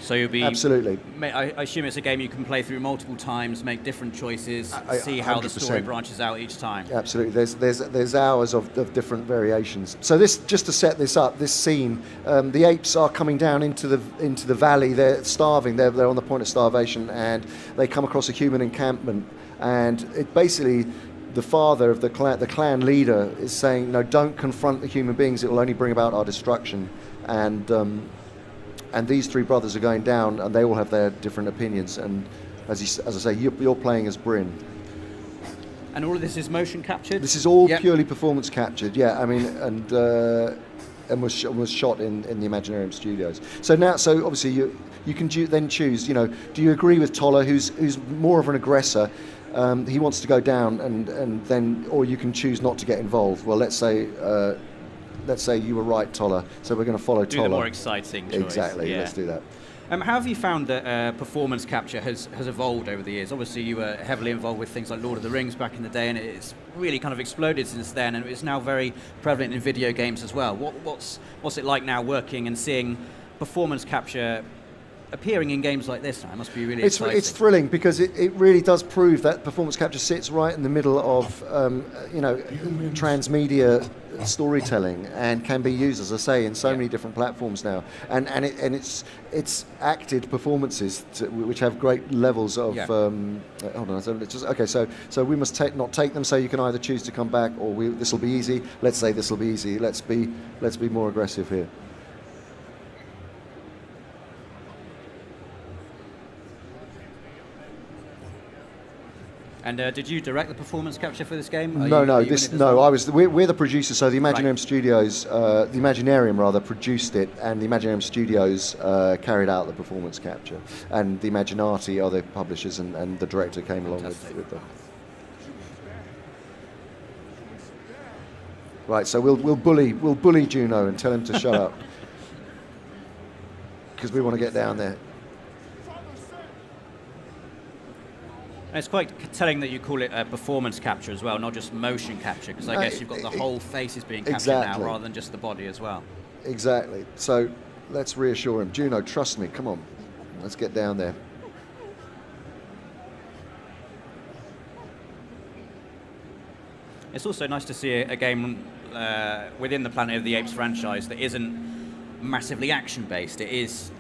So you'll be absolutely. I assume it's a game you can play through multiple times, make different choices, see how the 100%. story branches out each time. Absolutely, there's hours of different variations. So this, just to set this up, this scene, the apes are coming down into the valley. They're starving. They're on the point of starvation, and they come across a human encampment. And it basically, the father of the clan leader is saying, no, don't confront the human beings. It will only bring about our destruction. And these three brothers are going down, and they all have their different opinions. And as I say, you're playing as Bryn. And all of this is motion captured? This is all purely performance captured, yeah. I mean, and was shot in the Imaginarium Studios. So obviously you can then choose. You know, do you agree with Toller, who's more of an aggressor? He wants to go down, and then, or you can choose not to get involved. Well, let's say you were right, Toller. So we're going to follow Toller. Do the more exciting choice. Exactly. Yeah. Let's do that. How have you found that performance capture has evolved over the years? Obviously, you were heavily involved with things like Lord of the Rings back in the day, and it's really kind of exploded since then, and it's now very prevalent in video games as well. What's it like now working and seeing performance capture appearing in games like this now? It must be really exciting. It's thrilling because it really does prove that performance capture sits right in the middle of transmedia storytelling, and can be used, as I say, in so many different platforms now. And it's acted performances which have great levels of. Hold on, so we must not take them. So you can either choose to come back, or this will be easy. Let's say this will be easy. Let's be more aggressive here. And did you direct the performance capture for this game? No. We're the producers. So the Imaginarium Studios, the Imaginarium rather, produced it, and the Imaginarium Studios carried out the performance capture, and the Imaginati are the publishers, and the director came along with them. Right. So we'll bully Juno and tell him to shut up, because we want to get down there. And it's quite telling that you call it a performance capture as well, not just motion capture, because I guess you've got the whole face is being captured now, rather than just the body as well. Exactly. So let's reassure him. Juno, trust me. Come on. Let's get down there. It's also nice to see a game within the Planet of the Apes franchise that isn't massively action-based. It is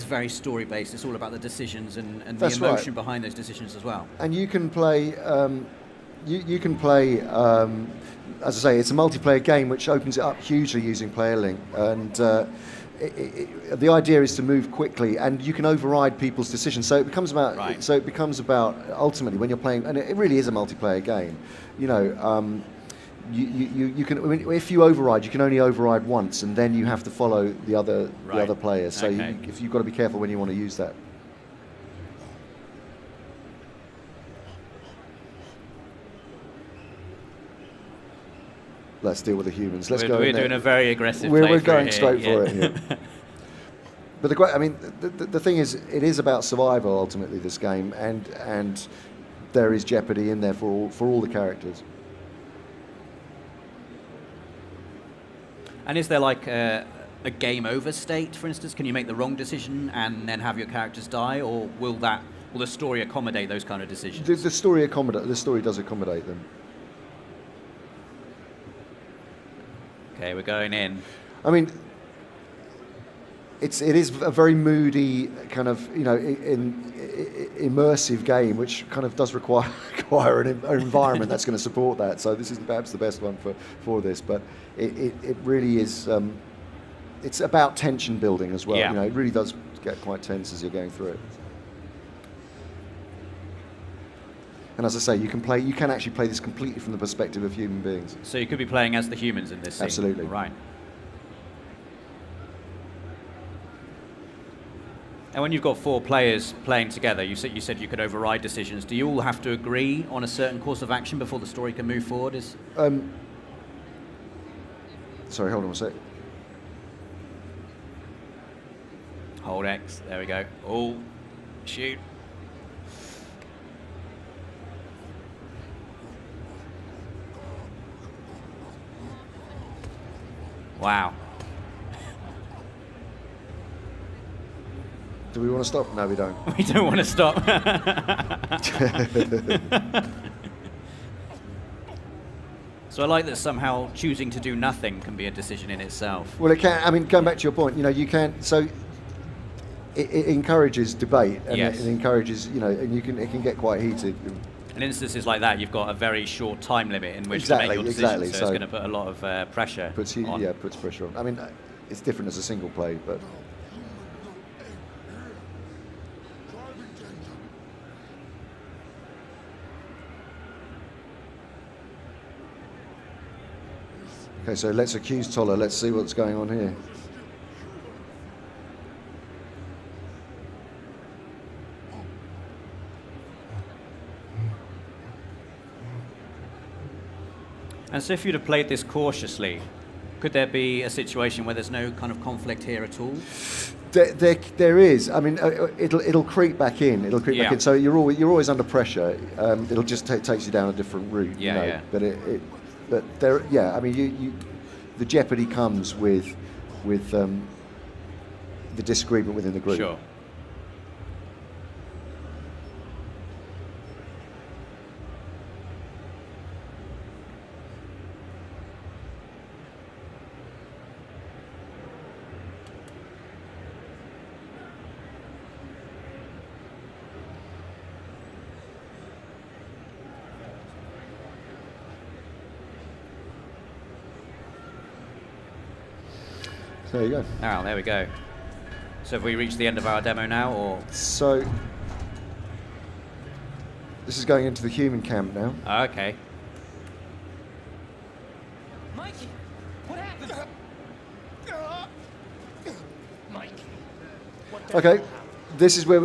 very story-based. It's all about the decisions and the emotion behind those decisions as well. And you can play, as I say, it's a multiplayer game which opens it up hugely using player link. And the idea is to move quickly, and you can override people's decisions. So it becomes about. So it becomes about ultimately when you're playing, and it really is a multiplayer game. You know. You can, I mean, if you override, you can only override once, and then you have to follow the other players. So if you've got to be careful when you want to use that. Let's deal with the humans. We're doing a very aggressive. We're going straight for it. Yeah. But the thing is, it is about survival ultimately. This game, and there is jeopardy in there for all the characters. And is there like a game over state, for instance? Can you make the wrong decision and then have your characters die, or will the story accommodate those kind of decisions? The story does accommodate them. Okay, we're going in. I mean, it is a very moody kind of, immersive game, which kind of does require an environment that's going to support that. So this is perhaps the best one for this, but it really is. It's about tension building as well. Yeah. It really does get quite tense as you're going through it. And as I say, you can actually play this completely from the perspective of human beings. So you could be playing as the humans in this scene. Absolutely. Right. And when you've got 4 players playing together, you said you could override decisions. Do you all have to agree on a certain course of action before the story can move forward? Sorry, hold on a sec. Hold X. There we go. Oh, shoot. Wow. Do we want to stop? No, we don't. We don't want to stop. So I like that somehow choosing to do nothing can be a decision in itself. Well, it can. I mean, going back to your point, you can. So it encourages debate, and Yes. it encourages, and it can get quite heated. In instances like that, you've got a very short time limit in which Exactly, to make your decision, exactly. so So it's going to put a lot of pressure on. Puts pressure on. I mean, it's different as a single play, but. Okay, so let's accuse Toller. Let's see what's going on here. And so if you'd have played this cautiously, could there be a situation where there's no kind of conflict here at all? There is. I mean, it'll creep back in. It'll creep back in. So you're always under pressure. It'll just takes you down a different route. Yeah. But there. Yeah. I mean, the jeopardy comes with the disagreement within the group. Sure. There you go. Oh, there we go. So have we reached the end of our demo now, or? So this is going into the human camp now. Oh, okay. Mikey, what happened? Mikey. Okay, this is where